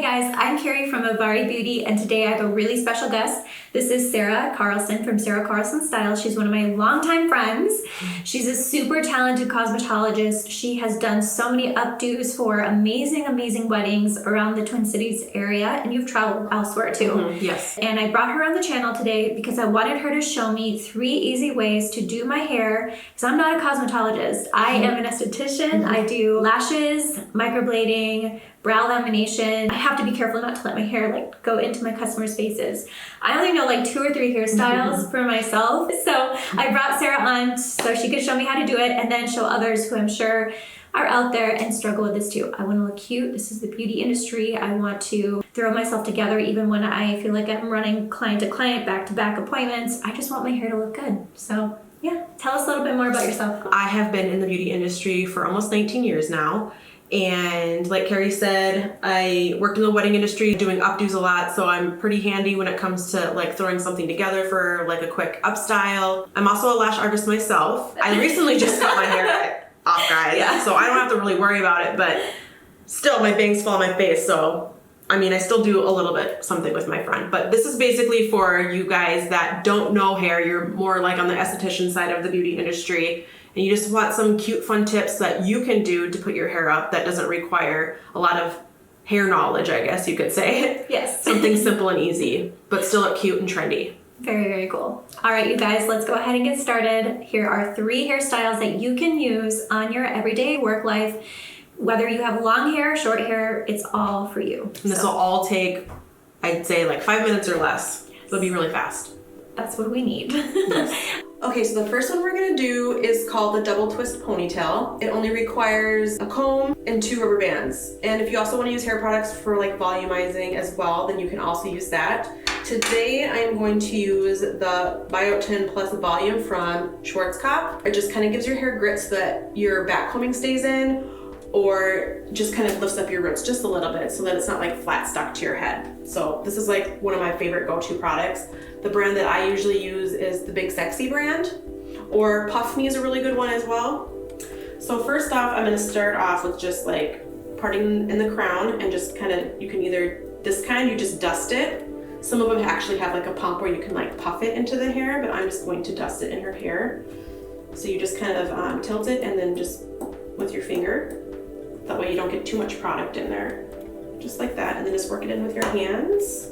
guys, I'm Carrie from Avari Beauty, and today I have a really special guest. This is Sarah Carlson from Sarah Carlson Styles. She's one of my longtime friends. She's a super talented cosmetologist. She has done so many updos for amazing, amazing weddings around the Twin Cities area, and you've traveled elsewhere too. Yes. And I brought her on the channel today because I wanted her to show me 3 easy ways to do my hair, because I'm not a cosmetologist. I am an esthetician. I do lashes, microblading, brow lamination. I have to be careful not to let my hair go into my customers' faces. I only know 2 or 3 hairstyles for myself. So I brought Sarah on so she could show me how to do it and then show others who I'm sure are out there and struggle with this too. I want to look cute. This is the beauty industry. I want to throw myself together even when I feel like I'm running client to client, back to back appointments. I just want my hair to look good. So yeah, tell us a little bit more about yourself. I have been in the beauty industry for almost 19 years now. And like Carrie said, I worked in the wedding industry doing updos a lot, so I'm pretty handy when it comes to throwing something together for a quick up style. I'm also a lash artist myself. I recently just got my hair off, guys, so I don't have to really worry about it, but still my bangs fall on my face, so I still do a little bit something with my friend. But this is basically for you guys that don't know hair. You're more on the esthetician side of the beauty industry, and you just want some cute, fun tips that you can do to put your hair up that doesn't require a lot of hair knowledge, I guess you could say. Yes. Something simple and easy, but still look cute and trendy. Very, very cool. All right, you guys, let's go ahead and get started. Here are 3 hairstyles that you can use on your everyday work life. Whether you have long hair, short hair, it's all for you. And this will all take, I'd say 5 minutes or less. Yes. It'll be really fast. That's what we need. Yes. Okay, so the first one we're gonna do is called the double twist ponytail. It only requires a comb and 2 rubber bands. And if you also wanna use hair products for volumizing as well, then you can also use that. Today I am going to use the Biotin Plus Volume from Schwarzkopf. It just kind of gives your hair grit so that your back combing stays in, or just kind of lifts up your roots just a little bit so that it's not flat stuck to your head. So this is one of my favorite go-to products. The brand that I usually use is the Big Sexy brand, or Puff Me is a really good one as well. So first off, I'm gonna start off with just parting in the crown, and just kind of, you can either, this kind, you just dust it. Some of them actually have a pump where you can puff it into the hair, but I'm just going to dust it in her hair. So you just kind of tilt it, and then just with your finger. That way you don't get too much product in there. Just like that, and then just work it in with your hands.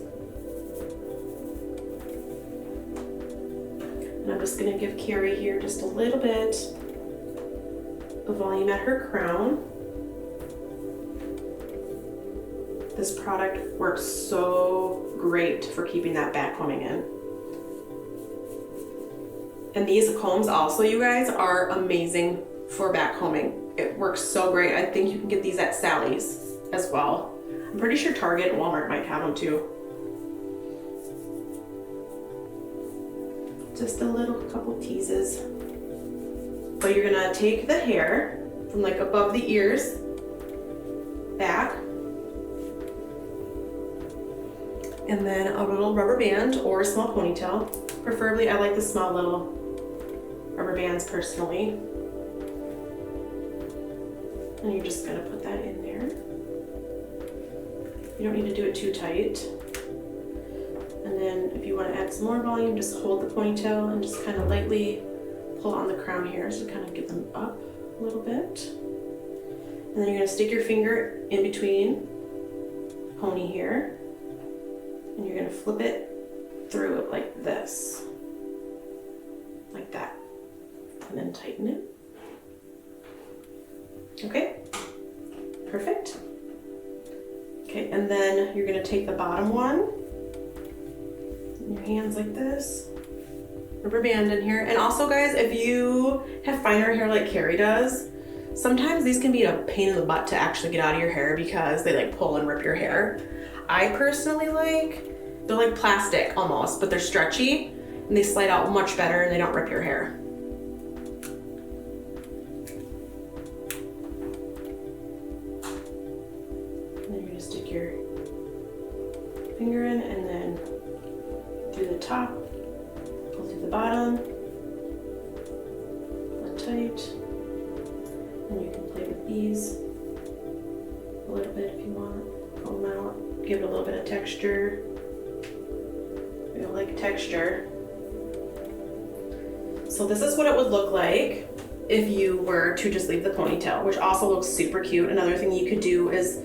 And I'm just gonna give Carrie here just a little bit of volume at her crown. This product works so great for keeping that back combing in. And these combs also, you guys, are amazing for back combing. It works so great. I think you can get these at Sally's as well. I'm pretty sure Target and Walmart might have them too. Just a little couple teases. So you're gonna take the hair from above the ears, back, and then a little rubber band or a small ponytail. Preferably, I like the small little rubber bands personally. And you're just gonna put that in there. You don't need to do it too tight. And then if you want to add some more volume, just hold the ponytail and just kind of lightly pull on the crown hairs to kind of get them up a little bit. And then you're gonna stick your finger in between pony here, and you're gonna flip it through it like this, like that, and then tighten it. Okay, perfect. Okay, and then you're gonna take the bottom one, in your hands like this, rubber band in here. And also, guys, if you have finer hair like Carrie does, sometimes these can be a pain in the butt to actually get out of your hair because they pull and rip your hair. I personally they're like plastic almost, but they're stretchy and they slide out much better and they don't rip your hair. Stick your finger in, and then through the top, pull through the bottom, pull it tight, and you can play with these a little bit if you want, pull them out, give it a little bit of texture. We like texture. So this is what it would look like if you were to just leave the ponytail, which also looks super cute. Another thing you could do is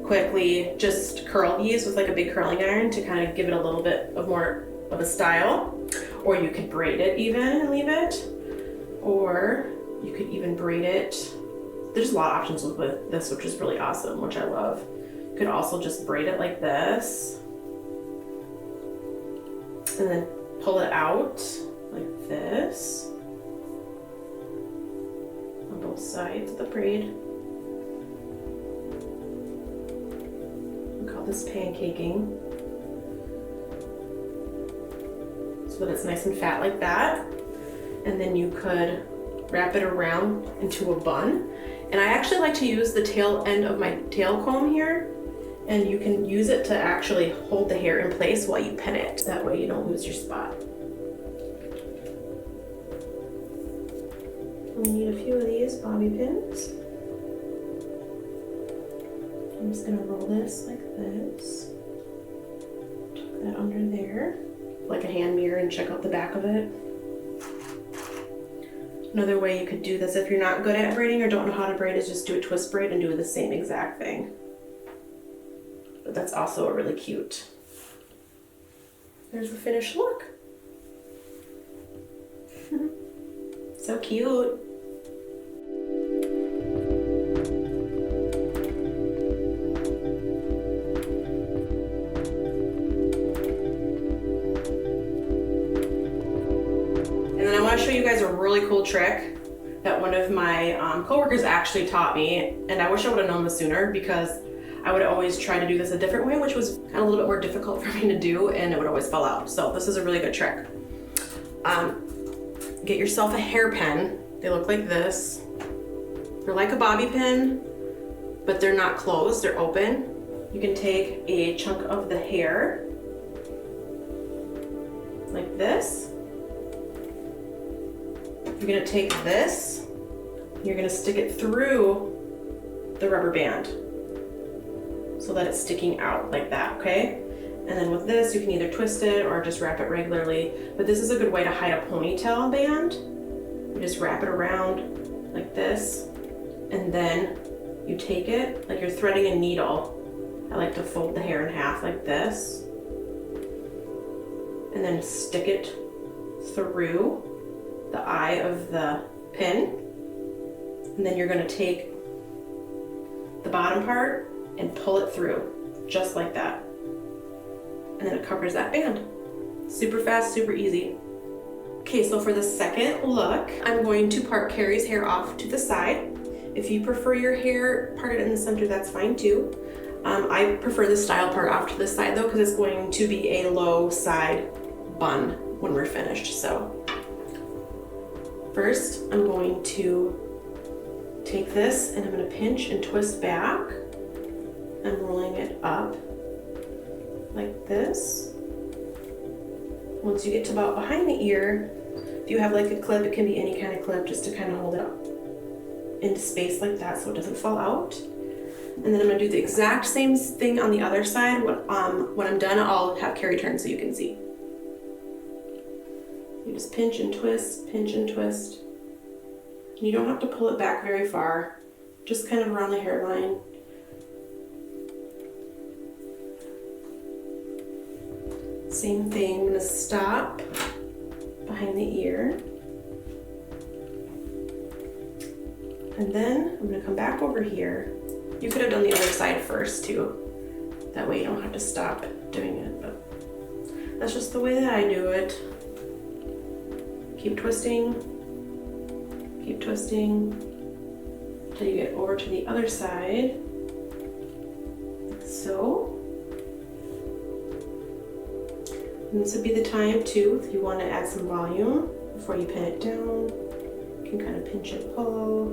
quickly just curl these with like a big curling iron to kind of give it a little bit of more of a style. Or you could braid it even and leave it. Or you could even braid it. There's a lot of options with this, which is really awesome, which I love. You could also just braid it like this. And then pull it out like this. On both sides of the braid. We call this pancaking. So that it's nice and fat like that. And then you could wrap it around into a bun. And I actually like to use the tail end of my tail comb here, and you can use it to actually hold the hair in place while you pin it. That way you don't lose your spot. We need a few of these bobby pins. I'm just gonna roll this like this. Tuck that under there, like a hand mirror, and check out the back of it. Another way you could do this if you're not good at braiding or don't know how to braid is just do a twist braid and do the same exact thing. But that's also a really cute. There's the finished look. So cute. I want to show you guys a really cool trick that one of my coworkers actually taught me, and I wish I would have known this sooner because I would always try to do this a different way, which was kind of a little bit more difficult for me to do, and it would always fall out. So this is a really good trick. Get yourself a hairpin. They look like this. They're like a bobby pin, but they're not closed, they're open. You can take a chunk of the hair like this. You're gonna take this, you're gonna stick it through the rubber band so that it's sticking out like that, okay? And then with this, you can either twist it or just wrap it regularly, but this is a good way to hide a ponytail band. You just wrap it around like this, and then you take it like you're threading a needle. I like to fold the hair in half like this, and then stick it through the eye of the pin, and then you're going to take the bottom part and pull it through just like that, and then it covers that band. Super fast, super easy. Okay, so for the second look, I'm going to part Carrie's hair off to the side. If you prefer your hair parted in the center, that's fine too. I prefer the style part off to the side though, because it's going to be a low side bun when we're finished. So first, I'm going to take this and I'm going to pinch and twist back. I'm rolling it up like this. Once you get to about behind the ear, if you have like a clip, it can be any kind of clip, just to kind of hold it up into space like that so it doesn't fall out. And then I'm going to do the exact same thing on the other side. When I'm done, I'll have Carrie turn so you can see. You just pinch and twist, pinch and twist. And you don't have to pull it back very far, just kind of around the hairline. Same thing, I'm gonna stop behind the ear. And then I'm gonna come back over here. You could have done the other side first too. That way you don't have to stop doing it, but that's just the way that I do it. Keep twisting until you get over to the other side, like so. And this would be the time too, if you want to add some volume before you pin it down. You can kind of pinch and pull.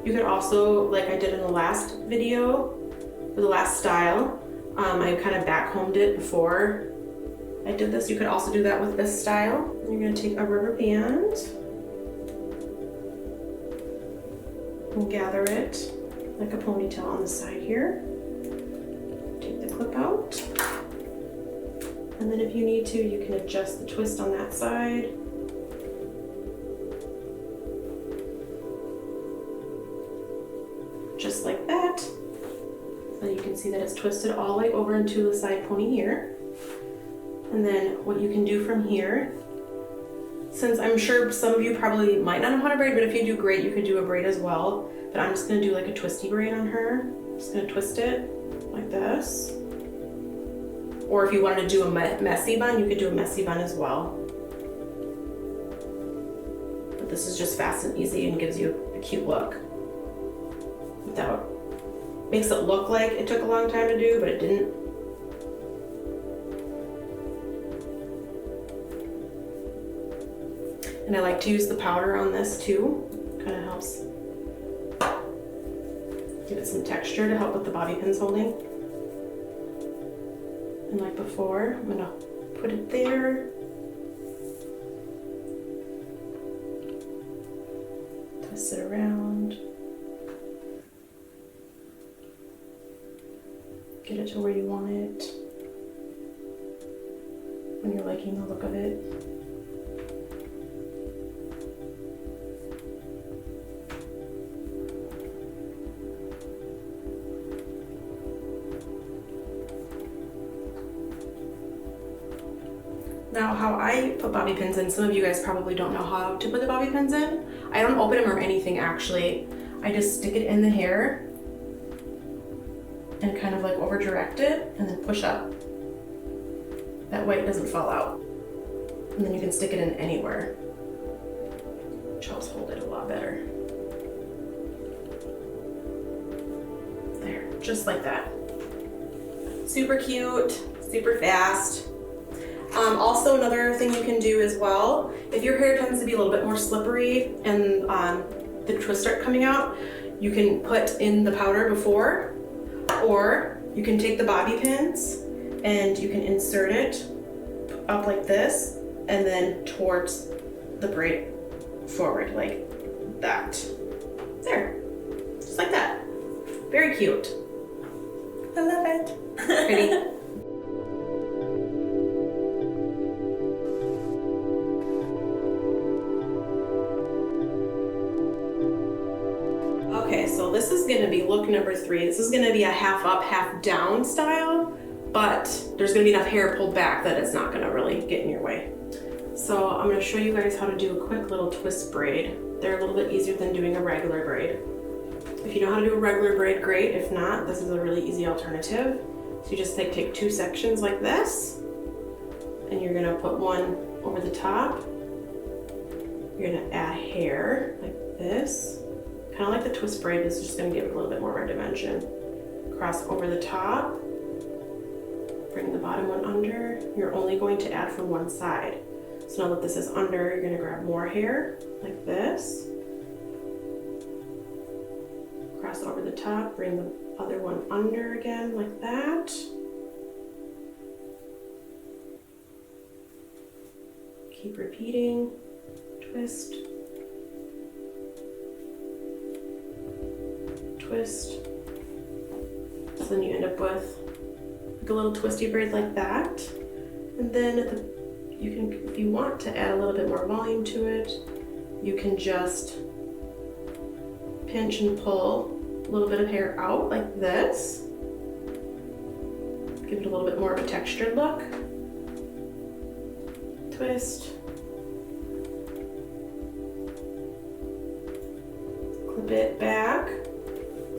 You could also, like I did in the last video, for the last style, I kind of backcombed it before I did this. You could also do that with this style. You're going to take a rubber band and gather it like a ponytail on the side here. Take the clip clip out. And then if you need to, you can adjust the twist on that side. Just like that. So you can see that it's twisted all the way over into the side pony here. And then what you can do from here, since I'm sure some of you probably might not know how to braid, but if you do great, you could do a braid as well. But I'm just gonna do like a twisty braid on her. Just gonna twist it like this. Or if you wanted to do a messy bun, you could do a messy bun as well. But this is just fast and easy and gives you a cute look. Without, makes it look like it took a long time to do, but it didn't. And I like to use the powder on this too. Kind of helps give it some texture to help with the bobby pins holding. And like before, I'm gonna put it there. Twist it around. Get it to where you want it. When you're liking the look of it. Now, how I put bobby pins in, some of you guys probably don't know how to put the bobby pins in. I don't open them or anything actually. I just stick it in the hair and kind of like over direct it and then push up. That way it doesn't fall out. And then you can stick it in anywhere, which helps hold it a lot better. There, just like that. Super cute, super fast. Also, another thing you can do as well, if your hair tends to be a little bit more slippery and the twists start coming out, you can put in the powder before, or you can take the bobby pins and you can insert it up like this and then towards the braid forward like that. There, just like that. Very cute. I love it. Pretty. Okay, so this is gonna be look number 3. This is gonna be a half up, half down style, but there's gonna be enough hair pulled back that it's not gonna really get in your way. So I'm gonna show you guys how to do a quick little twist braid. They're a little bit easier than doing a regular braid. If you know how to do a regular braid, great. If not, this is a really easy alternative. So you just take 2 sections like this, and you're gonna put one over the top. You're gonna add hair like this. Kind of like the twist braid, this is just going to give it a little bit more dimension. Cross over the top, bring the bottom one under. You're only going to add from one side. So now that this is under, you're going to grab more hair, like this. Cross over the top, bring the other one under again, like that. Keep repeating, twist. Twist. So then you end up with like a little twisty braid like that. And then you can, if you want to add a little bit more volume to it, you can just pinch and pull a little bit of hair out like this. Give it a little bit more of a textured look. Twist. Clip it back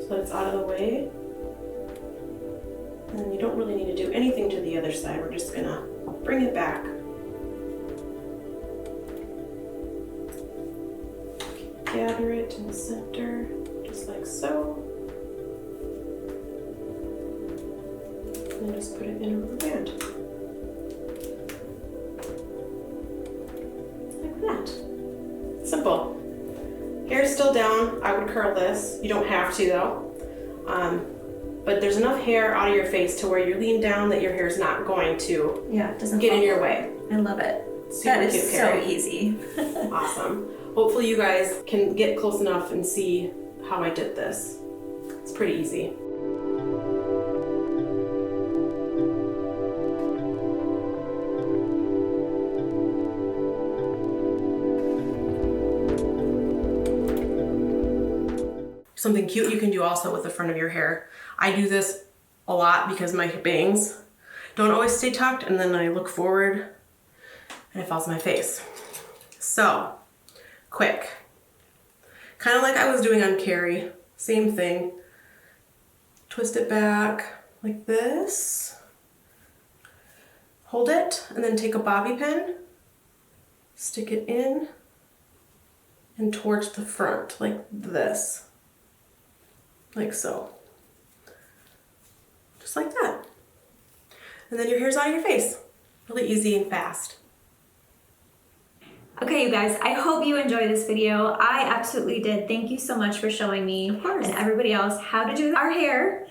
so it's out of the way. And then you don't really need to do anything to the other side. We're just gonna bring it back. Gather it in the center, just like so. And then just put it in a rubber band. Like that. Simple. Hair's still down. I would curl this. You don't have to though. But there's enough hair out of your face to where you lean down that your hair's not going to it doesn't get in your way. I love it. Super that cute, is Carrie. so easy. Awesome. Hopefully you guys can get close enough and see how I did this. It's pretty easy. something cute you can do also with the front of your hair. I do this a lot because my bangs don't always stay tucked, and then I look forward and it falls on my face. So, quick. Kind of like I was doing on Carrie, same thing. Twist it back like this. Hold it, and then take a bobby pin, stick it in, and towards the front, like this. Like so. Just like that. And then your hair's out of your face. Really easy and fast. Okay, you guys, I hope you enjoyed this video. I absolutely did. Thank you so much for showing me and everybody else how to do our hair.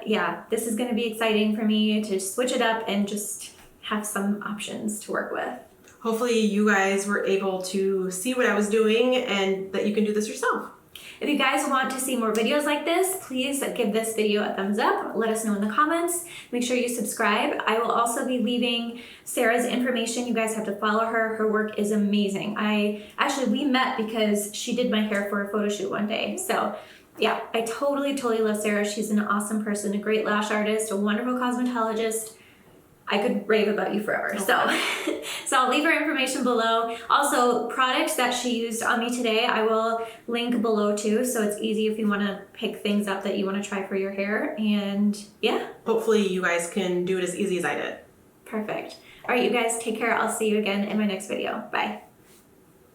Yeah, this is going to be exciting for me to switch it up and just have some options to work with. Hopefully you guys were able to see what I was doing and that you can do this yourself. If you guys want to see more videos like this, please give this video a thumbs up. Let us know in the comments. Make sure you subscribe. I will also be leaving Sarah's information. You guys have to follow her. Her work is amazing. We met because she did my hair for a photo shoot one day. So yeah, I totally love Sarah. She's an awesome person, a great lash artist, a wonderful cosmetologist. I could rave about you forever. Okay. So I'll leave her information below. Also, products that she used on me today, I will link below too. So it's easy if you want to pick things up that you want to try for your hair. And yeah. Hopefully you guys can do it as easy as I did. Perfect. All right, you guys take care. I'll see you again in my next video. Bye.